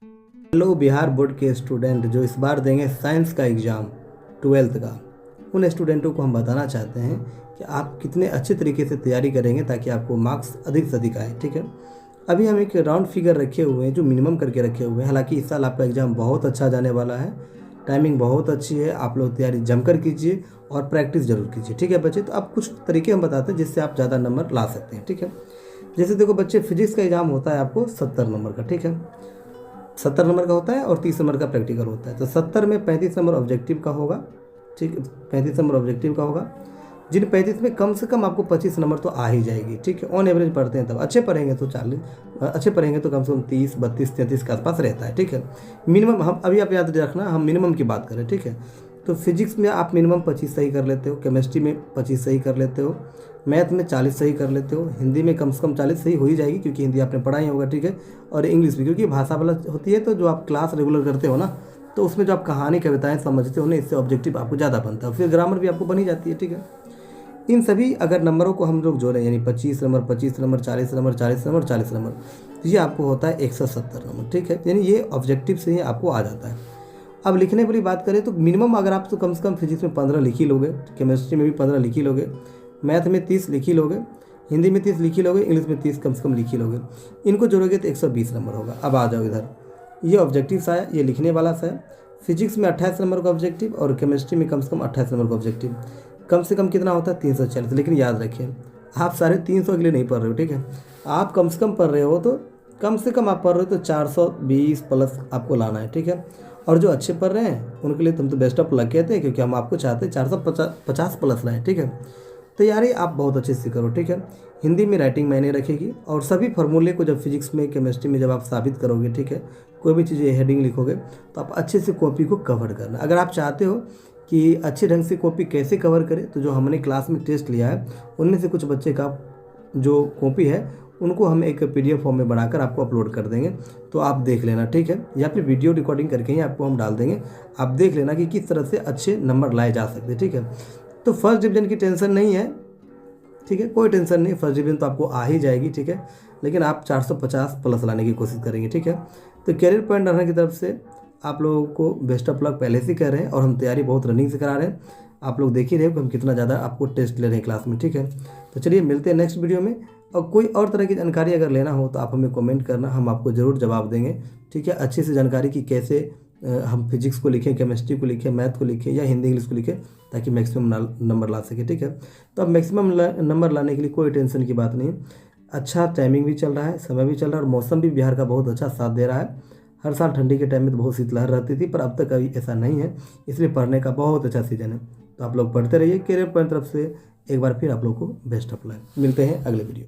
Hello Bihar board के student जो इस बार देंगे साइंस का एग्ज़ाम 12th का, उन स्टूडेंटों को हम बताना चाहते हैं कि आप कितने अच्छे तरीके से तैयारी करेंगे ताकि आपको मार्क्स अधिक से अधिक आए। ठीक है, अभी हम एक राउंड फिगर रखे हुए हैं जो मिनिमम करके रखे हुए हैं। हालांकि इस साल आपका एग्ज़ाम बहुत अच्छा जाने वाला है, टाइमिंग बहुत अच्छी है, आप लोग तैयारी जमकर कीजिए और प्रैक्टिस जरूर कीजिए। ठीक है बच्चे, तो आप कुछ तरीके हम बताते हैं जिससे आप ज़्यादा नंबर ला सकते हैं। ठीक है, जैसे देखो बच्चे, फिजिक्स का एग्ज़ाम होता है आपको 70 नंबर का। ठीक है, 70 नंबर का होता है और 30 नंबर का प्रैक्टिकल होता है। तो 70 में 35 नंबर ऑब्जेक्टिव का होगा। ठीक है, 35 नंबर ऑब्जेक्टिव का होगा। जिन 35 में कम से कम आपको 25 नंबर तो आ ही जाएगी। ठीक है, ऑन एवरेज पढ़ते हैं तब, अच्छे पढ़ेंगे तो 40, अच्छे पढ़ेंगे तो कम से कम 30, 32, 33 के आसपास रहता है। ठीक है, मिनिमम हम अभी आप याद रखना, हम मिनिमम की बात करें। ठीक है, तो फिजिक्स में आप मिनिमम 25 सही कर लेते हो, केमिस्ट्री में 25 सही कर लेते हो, मैथ में 40 सही कर लेते हो, हिंदी में कम से कम 40 सही हो ही जाएगी क्योंकि हिंदी आपने पढ़ा ही होगा। ठीक है, और इंग्लिश भी, क्योंकि भाषा वाला होती है तो जो आप क्लास रेगुलर करते हो ना, तो उसमें जो आप कहानी कविताएं समझते हो ना, इससे ऑब्जेक्टिव आपको ज़्यादा बनता है, फिर ग्रामर भी आपको बनी जाती है। ठीक है, इन सभी अगर नंबरों को हम लोग जोड़ें, यानी 25 number, 25 number, 40 number, 40 number, 40 number, तो ये आपको होता है 170 नंबर। ठीक है, यानी ये ऑब्जेक्टिव से ही आपको आ जाता है। अब लिखने वाली बात करें तो मिनिमम अगर आप तो कम से कम फिजिक्स में 15 लिख ही लोगे, केमिस्ट्री में भी 15 लिख ही लोगे, मैथ में 30 लिख ही लोगे, हिंदी में 30 लिख ही लोगे, इंग्लिश में 30 कम से कम लिख ही लोगे। इनको जोड़ोगे तो 120 नंबर होगा। अब आ जाओ इधर, ये ऑब्जेक्टिव सा है, ये लिखने वाला सा है। फिजिक्स में 28 नंबर का ऑब्जेक्टिव और केमिस्ट्री में कम से कम 28 नंबर का ऑब्जेक्टिव। कम से कम कितना होता है? 340। लेकिन याद रखिए, आप 350 के लिए नहीं पढ़ रहे हो। ठीक है, आप कम से कम पढ़ रहे हो तो कम से कम आप पढ़ रहे हो तो 420 प्लस आपको लाना है। ठीक है, और जो अच्छे पढ़ रहे हैं उनके लिए तुम तो बेस्ट ऑफ लक कहते हैं, क्योंकि हम आपको चाहते हैं 450 प्लस लाएँ। ठीक है, तैयारी आप बहुत अच्छे से करो। ठीक है, हिंदी में राइटिंग मायने रखेगी और सभी फार्मूले को जब फिजिक्स में, केमिस्ट्री में जब आप साबित करोगे, ठीक है, कोई भी चीज़ हेडिंग लिखोगे तो आप अच्छे से कॉपी को कवर करना। अगर आप चाहते हो कि अच्छे ढंग से कॉपी कैसे कवर करें, तो जो हमने क्लास में टेस्ट लिया है उनमें से कुछ बच्चे का जो कॉपी है उनको हम एक PDF फॉर्म में बनाकर आपको अपलोड कर देंगे, तो आप देख लेना। ठीक है, या फिर वीडियो रिकॉर्डिंग करके ही आपको हम डाल देंगे, आप देख लेना कि किस तरह से अच्छे नंबर लाए जा सकते हैं। ठीक है, तो फर्स्ट डिवीजन की टेंशन नहीं है। ठीक है, कोई टेंशन नहीं, फर्स्ट डिवीजन तो आपको आ ही जाएगी। ठीक है, लेकिन आप 450 प्लस लाने की कोशिश करेंगे। ठीक है, तो कैरियर पॉइंट रनर की तरफ से आप लोगों को बेस्ट ऑफ लक पहले से कह रहे हैं और हम तैयारी बहुत रनिंग से करा रहे हैं। आप लोग देख ही रहे हो कि हम कितना ज़्यादा आपको टेस्ट ले रहे हैं क्लास में। ठीक है, तो चलिए मिलते हैं नेक्स्ट वीडियो में, और कोई और तरह की जानकारी अगर लेना हो तो आप हमें कमेंट करना, हम आपको ज़रूर जवाब देंगे। ठीक है, अच्छे से जानकारी की कैसे हम फिजिक्स को लिखें, केमिस्ट्री को लिखें, मैथ को लिखें या हिंदी इंग्लिश को लिखें, ताकि मैक्सिमम नंबर ला सके। ठीक है, तो अब मैक्सिमम नंबर लाने के लिए कोई टेंशन की बात नहीं। अच्छा टाइमिंग भी चल रहा है, समय भी चल रहा है और मौसम भी बिहार का बहुत अच्छा साथ दे रहा है। हर साल ठंडी के टाइम में तो बहुत शीतलहर रहती थी, पर अब तक अभी ऐसा नहीं है, इसलिए पढ़ने का बहुत अच्छा सीजन है। तो आप लोग पढ़ते रहिए। कैरियर पॉइंट तरफ से एक बार फिर आप लोग को बेस्ट ऑफ लक। मिलते हैं अगले वीडियो।